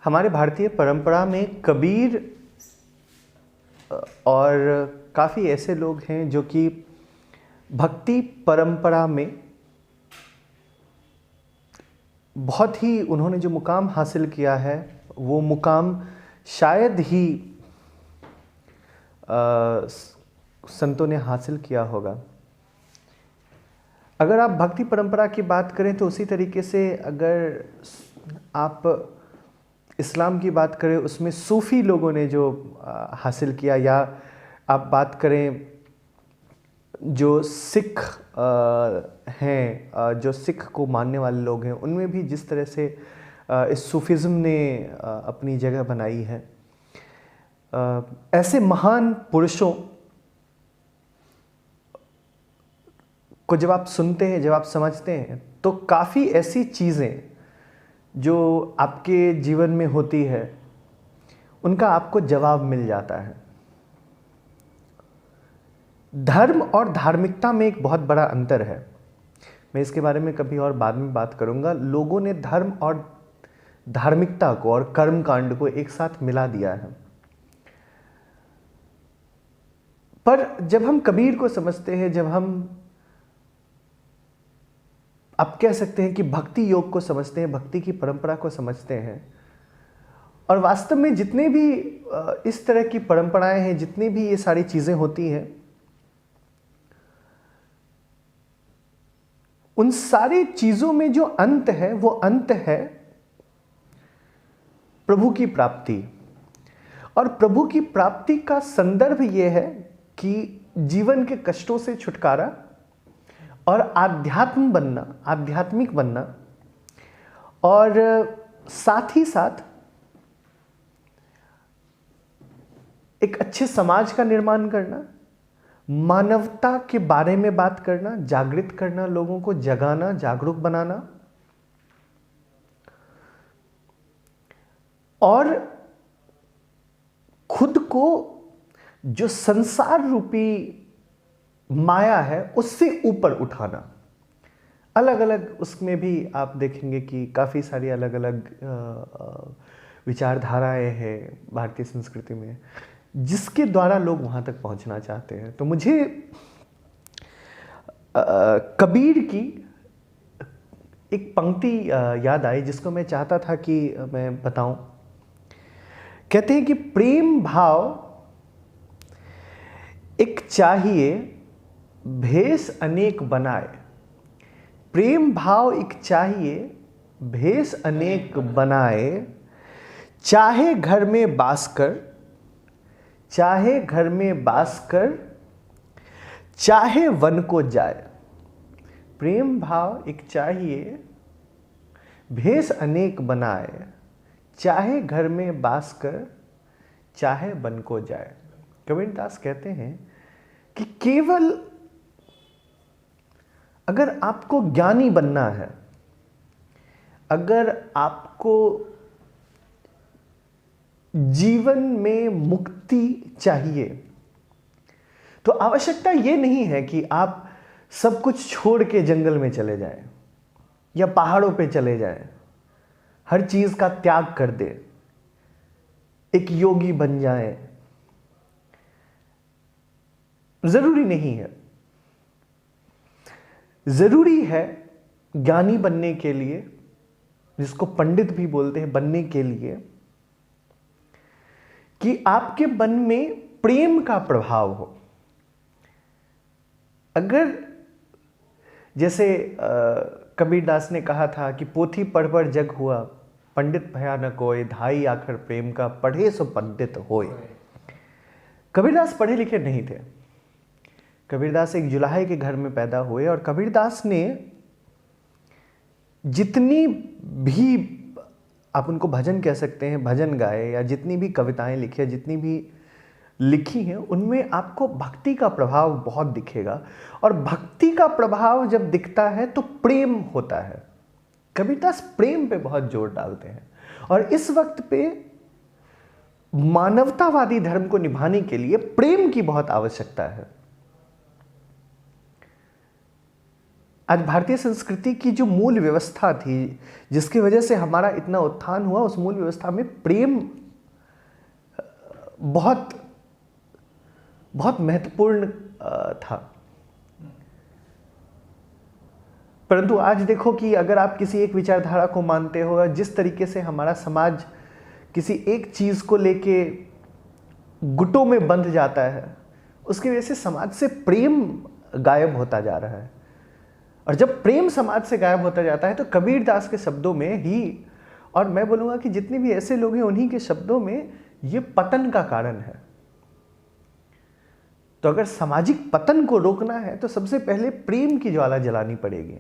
हमारे भारतीय परंपरा में कबीर और काफ़ी ऐसे लोग हैं जो कि भक्ति परंपरा में बहुत ही उन्होंने जो मुकाम हासिल किया है वो मुकाम शायद ही संतों ने हासिल किया होगा। अगर आप भक्ति परंपरा की बात करें तो उसी तरीके से अगर आप इस्लाम की बात करें उसमें सूफ़ी लोगों ने जो हासिल किया, या आप बात करें जो सिख हैं, जो सिख को मानने वाले लोग हैं, उनमें भी जिस तरह से इस सूफिज़्म ने अपनी जगह बनाई है, ऐसे महान पुरुषों को जब आप सुनते हैं, जब आप समझते हैं, तो काफ़ी ऐसी चीज़ें जो आपके जीवन में होती है उनका आपको जवाब मिल जाता है। धर्म और धार्मिकता में एक बहुत बड़ा अंतर है। मैं इसके बारे में कभी और बाद में बात करूंगा। लोगों ने धर्म और धार्मिकता को और कर्म कांड को एक साथ मिला दिया है। पर जब हम कबीर को समझते हैं, जब हम आप कह सकते हैं कि भक्ति योग को समझते हैं, भक्ति की परंपरा को समझते हैं, और वास्तव में जितने भी इस तरह की परंपराएं हैं, जितनी भी ये सारी चीज़ें होती हैं, उन सारी चीज़ों में जो अंत है वो अंत है प्रभु की प्राप्ति। और प्रभु की प्राप्ति का संदर्भ ये है कि जीवन के कष्टों से छुटकारा और आध्यात्म बनना, आध्यात्मिक बनना, और साथ ही साथ एक अच्छे समाज का निर्माण करना, मानवता के बारे में बात करना, जागृत करना, लोगों को जगाना, जागरूक बनाना, और खुद को जो संसार रूपी माया है उससे ऊपर उठाना। अलग अलग उसमें भी आप देखेंगे कि काफ़ी सारी अलग अलग विचारधाराएं हैं भारतीय संस्कृति में, जिसके द्वारा लोग वहाँ तक पहुँचना चाहते हैं। तो मुझे कबीर की एक पंक्ति याद आई जिसको मैं चाहता था कि मैं बताऊं। कहते हैं कि प्रेम भाव एक चाहिए भेष अनेक बनाए। प्रेम भाव एक चाहिए भेष अनेक बनाए, चाहे घर में बास कर, चाहे घर में बास कर, चाहे वन को जाए। प्रेम भाव एक चाहिए भेष अनेक बनाए, चाहे घर में बास कर, चाहे वन को जाए। कबीरदास कहते हैं कि केवल अगर आपको ज्ञानी बनना है, अगर आपको जीवन में मुक्ति चाहिए, तो आवश्यकता ये नहीं है कि आप सब कुछ छोड़ के जंगल में चले जाएं या पहाड़ों पे चले जाएं, हर चीज का त्याग कर दे, एक योगी बन जाएं। जरूरी नहीं है। जरूरी है ज्ञानी बनने के लिए, जिसको पंडित भी बोलते हैं, बनने के लिए कि आपके मन में प्रेम का प्रभाव हो। अगर जैसे कबीरदास ने कहा था कि पोथी पढ़ जग हुआ, पंडित भया न कोय, धाई आखर प्रेम का, पढ़े सो पंडित होय। कबीरदास पढ़े लिखे नहीं थे। कबीरदास एक जुलाहे के घर में पैदा हुए, और कबीरदास ने जितनी भी, आप उनको भजन कह सकते हैं, भजन गाए, या जितनी भी कविताएं लिखी, जितनी भी लिखी हैं, उनमें आपको भक्ति का प्रभाव बहुत दिखेगा। और भक्ति का प्रभाव जब दिखता है तो प्रेम होता है। कबीरदास प्रेम पे बहुत जोर डालते हैं, और इस वक्त पे मानवतावादी धर्म को निभाने के लिए प्रेम की बहुत आवश्यकता है। आज भारतीय संस्कृति की जो मूल व्यवस्था थी, जिसकी वजह से हमारा इतना उत्थान हुआ, उस मूल व्यवस्था में प्रेम बहुत बहुत महत्वपूर्ण था। परंतु आज देखो कि अगर आप किसी एक विचारधारा को मानते हो, जिस तरीके से हमारा समाज किसी एक चीज को लेके गुटों में बंध जाता है, उसकी वजह से समाज से प्रेम गायब होता जा रहा है। और जब प्रेम समाज से गायब होता जाता है तो कबीरदास के शब्दों में ही, और मैं बोलूँगा कि जितने भी ऐसे लोग हैं उन्हीं के शब्दों में, ये पतन का कारण है। तो अगर सामाजिक पतन को रोकना है तो सबसे पहले प्रेम की ज्वाला जलानी पड़ेगी।